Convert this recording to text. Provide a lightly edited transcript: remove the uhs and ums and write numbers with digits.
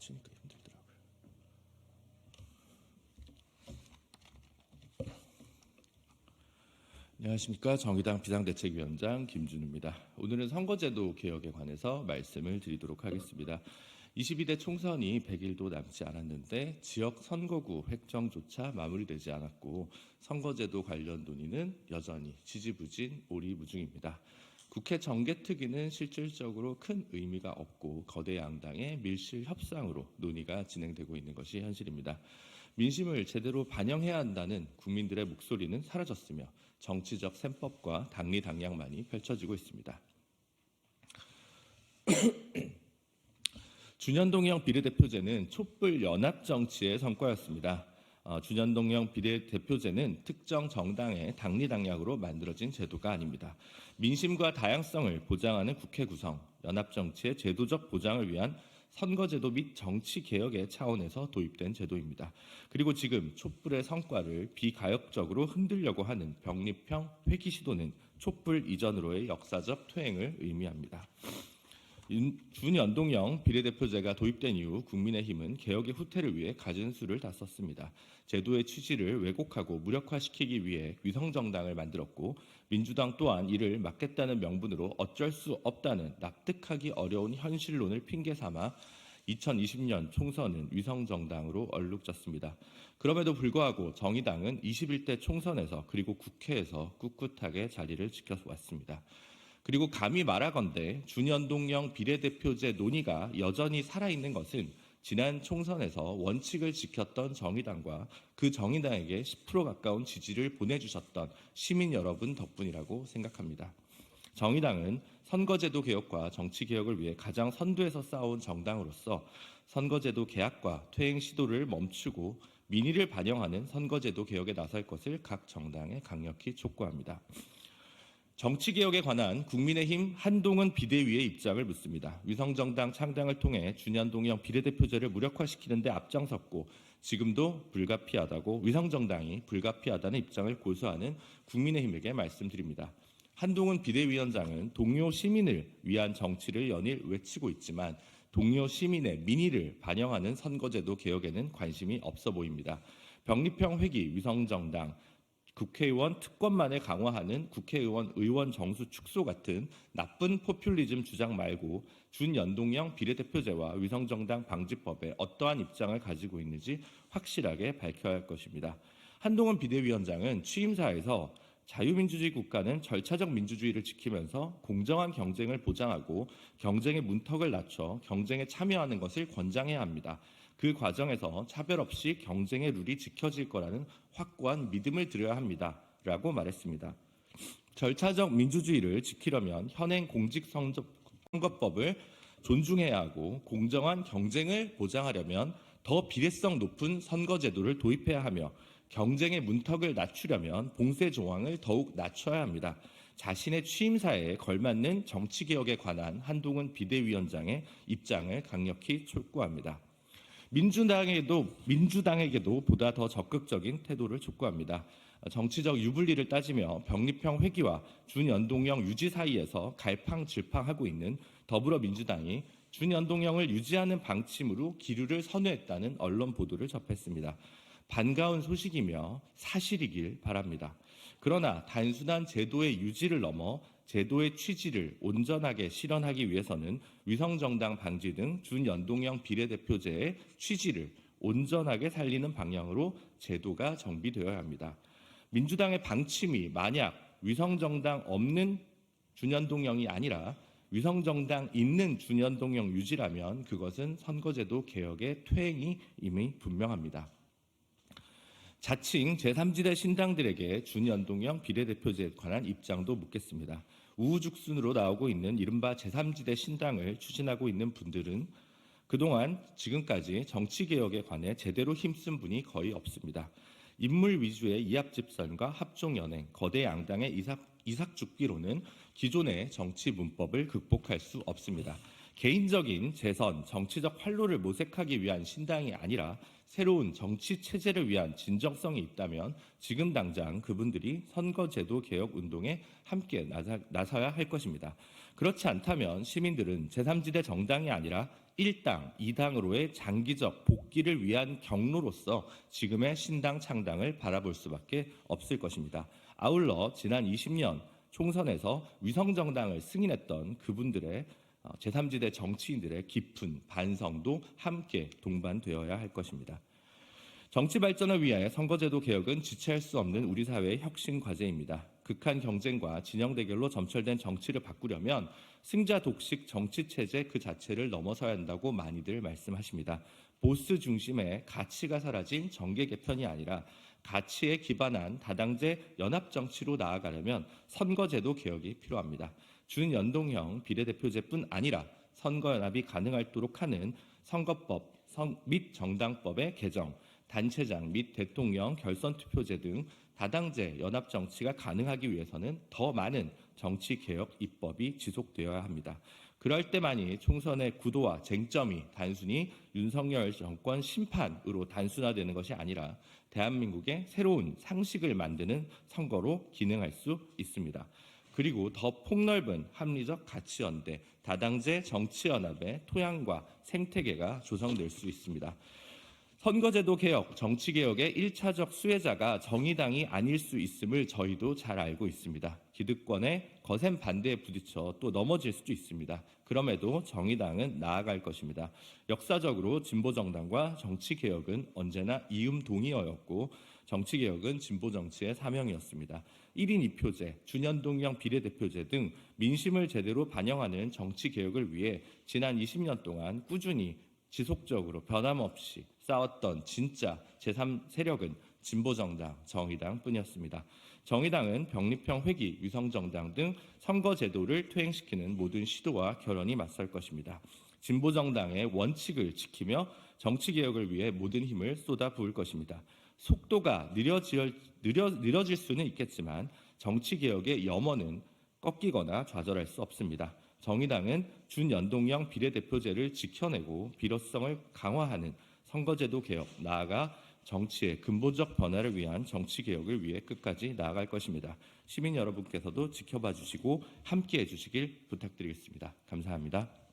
맞추니까 힘들더라고요. 안녕하십니까. 정의당 비상대책위원장 김준우입니다. 오늘은 선거제도 개혁에 관해서 말씀을 드리도록 하겠습니다. 22대 총선이 100일도 남지 않았는데 지역 선거구 획정조차 마무리되지 않았고 선거제도 관련 논의는 여전히 지지부진 오리무중입니다. 국회 정개특위는 실질적으로 큰 의미가 없고 거대 양당의 밀실 협상으로 논의가 진행되고 있는 것이 현실입니다. 민심을 제대로 반영해야 한다는 국민들의 목소리는 사라졌으며 정치적 셈법과 당리당략만이 펼쳐지고 있습니다. 준연동형 비례대표제는 촛불 연합 정치의 성과였습니다. 준연동형 비례대표제는 특정 정당의 당리당략으로 만들어진 제도가 아닙니다. 민심과 다양성을 보장하는 국회 구성, 연합 정치의 제도적 보장을 위한 선거제도 및 정치개혁의 차원에서 도입된 제도입니다. 그리고 지금 촛불의 성과를 비가역적으로 흔들려고 하는 병립형 회귀 시도는 촛불 이전으로의 역사적 퇴행을 의미합니다. 준연동형 비례대표제가 도입된 이후 국민의힘은 개혁의 후퇴를 위해 갖은 수를 다 썼습니다. 제도의 취지를 왜곡하고 무력화시키기 위해 위성정당을 만들었고 민주당 또한 이를 막겠다는 명분으로 어쩔 수 없다는 납득하기 어려운 현실론을 핑계삼아 2020년 총선은 위성정당으로 얼룩졌습니다. 그럼에도 불구하고 정의당은 21대 총선에서 그리고 국회에서 꿋꿋하게 자리를 지켜왔습니다. 그리고 감히 말하건대 준연동형 비례대표제 논의가 여전히 살아있는 것은 지난 총선에서 원칙을 지켰던 정의당과 그 정의당에게 10% 가까운 지지를 보내주셨던 시민 여러분 덕분이라고 생각합니다. 정의당은 선거제도 개혁과 정치개혁을 위해 가장 선두에서 싸운 정당으로서 선거제도 개혁과 퇴행 시도를 멈추고 민의를 반영하는 선거제도 개혁에 나설 것을 각 정당에 강력히 촉구합니다. 정치개혁에 관한 국민의힘 한동훈 비대위의 입장을 묻습니다. 위성정당 창당을 통해 준연동형 비례대표제를 무력화시키는 데 앞장섰고 지금도 불가피하다고 위성정당이 불가피하다는 입장을 고수하는 국민의힘에게 말씀드립니다. 한동훈 비대위원장은 동료 시민을 위한 정치를 연일 외치고 있지만 동료 시민의 민의를 반영하는 선거제도 개혁에는 관심이 없어 보입니다. 병립형 회귀 위성정당, 국회의원 특권만을 강화하는 국회의원 의원 정수 축소 같은 나쁜 포퓰리즘 주장 말고 준연동형 비례대표제와 위성정당 방지법에 어떠한 입장을 가지고 있는지 확실하게 밝혀야 할 것입니다. 한동훈 비대위원장은 취임사에서 자유민주주의 국가는 절차적 민주주의를 지키면서 공정한 경쟁을 보장하고 경쟁의 문턱을 낮춰 경쟁에 참여하는 것을 권장해야 합니다. 그 과정에서 차별 없이 경쟁의 룰이 지켜질 거라는 확고한 믿음을 드려야 합니다. 라고 말했습니다. 절차적 민주주의를 지키려면 현행 공직선거법을 존중해야 하고 공정한 경쟁을 보장하려면 더 비례성 높은 선거제도를 도입해야 하며 경쟁의 문턱을 낮추려면 봉쇄 조항을 더욱 낮춰야 합니다. 자신의 취임사에 걸맞는 정치개혁에 관한 한동훈 비대위원장의 입장을 강력히 촉구합니다. 민주당에게도 보다 더 적극적인 태도를 촉구합니다. 정치적 유불리를 따지며 병립형 회귀와 준연동형 유지 사이에서 갈팡질팡하고 있는 더불어민주당이 준연동형을 유지하는 방침으로 기류를 선회했다는 언론 보도를 접했습니다. 반가운 소식이며 사실이길 바랍니다. 그러나 단순한 제도의 유지를 넘어 제도의 취지를 온전하게 실현하기 위해서는 위성정당 방지 등 준연동형 비례대표제의 취지를 온전하게 살리는 방향으로 제도가 정비되어야 합니다. 민주당의 방침이 만약 위성정당 없는 준연동형이 아니라 위성정당 있는 준연동형 유지라면 그것은 선거제도 개혁의 퇴행이 이미 분명합니다. 자칭 제3지대 신당들에게 준연동형 비례대표제에 관한 입장도 묻겠습니다. 우후죽순으로 나오고 있는 이른바 제3지대 신당을 추진하고 있는 분들은 그동안 지금까지 정치개혁에 관해 제대로 힘쓴 분이 거의 없습니다. 인물 위주의 이합집산과 합종연행, 거대 양당의 이삭죽기로는 기존의 정치 문법을 극복할 수 없습니다. 개인적인 재선, 정치적 활로를 모색하기 위한 신당이 아니라 새로운 정치 체제를 위한 진정성이 있다면 지금 당장 그분들이 선거제도 개혁 운동에 함께 나서야 할 것입니다. 그렇지 않다면 시민들은 제3지대 정당이 아니라 1당, 2당으로의 장기적 복귀를 위한 경로로서 지금의 신당 창당을 바라볼 수밖에 없을 것입니다. 아울러 지난 20년 총선에서 위성정당을 승인했던 그분들의 제3지대 정치인들의 깊은 반성도 함께 동반되어야 할 것입니다. 정치 발전을 위해 선거제도 개혁은 지체할 수 없는 우리 사회의 혁신 과제입니다. 극한 경쟁과 진영 대결로 점철된 정치를 바꾸려면 승자 독식 정치 체제 그 자체를 넘어서야 한다고 많이들 말씀하십니다. 보스 중심의 가치가 사라진 정계 개편이 아니라 가치에 기반한 다당제 연합 정치로 나아가려면 선거제도 개혁이 필요합니다. 준연동형 비례대표제뿐 아니라 선거연합이 가능하도록 하는 선거법 및 정당법의 개정, 단체장 및 대통령 결선투표제 등 다당제 연합 정치가 가능하기 위해서는 더 많은 정치개혁 입법이 지속되어야 합니다. 그럴 때만이 총선의 구도와 쟁점이 단순히 윤석열 정권 심판으로 단순화되는 것이 아니라 대한민국의 새로운 상식을 만드는 선거로 기능할 수 있습니다. 그리고 더 폭넓은 합리적 가치연대, 다당제 정치연합의 토양과 생태계가 조성될 수 있습니다. 선거제도 개혁, 정치개혁의 1차적 수혜자가 정의당이 아닐 수 있음을 저희도 잘 알고 있습니다. 기득권의 거센 반대에 부딪혀 또 넘어질 수도 있습니다. 그럼에도 정의당은 나아갈 것입니다. 역사적으로 진보정당과 정치개혁은 언제나 이음동의어였고 정치개혁은 진보정치의 사명이었습니다. 1인 2표제, 준연동형 비례대표제 등 민심을 제대로 반영하는 정치개혁을 위해 지난 20년 동안 꾸준히 지속적으로 변함없이 싸웠던 진짜 제3세력은 진보정당, 정의당뿐이었습니다. 정의당은 병립형 회기, 위성정당 등 선거제도를 퇴행시키는 모든 시도와 결연히 맞설 것입니다. 진보정당의 원칙을 지키며 정치개혁을 위해 모든 힘을 쏟아부을 것입니다. 속도가 느려질 수는 있겠지만 정치개혁의 염원은 꺾이거나 좌절할 수 없습니다. 정의당은 준연동형 비례대표제를 지켜내고 비로성을 강화하는 선거제도 개혁, 나아가 정치의 근본적 변화를 위한 정치개혁을 위해 끝까지 나아갈 것입니다. 시민 여러분께서도 지켜봐 주시고 함께해 주시길 부탁드리겠습니다. 감사합니다.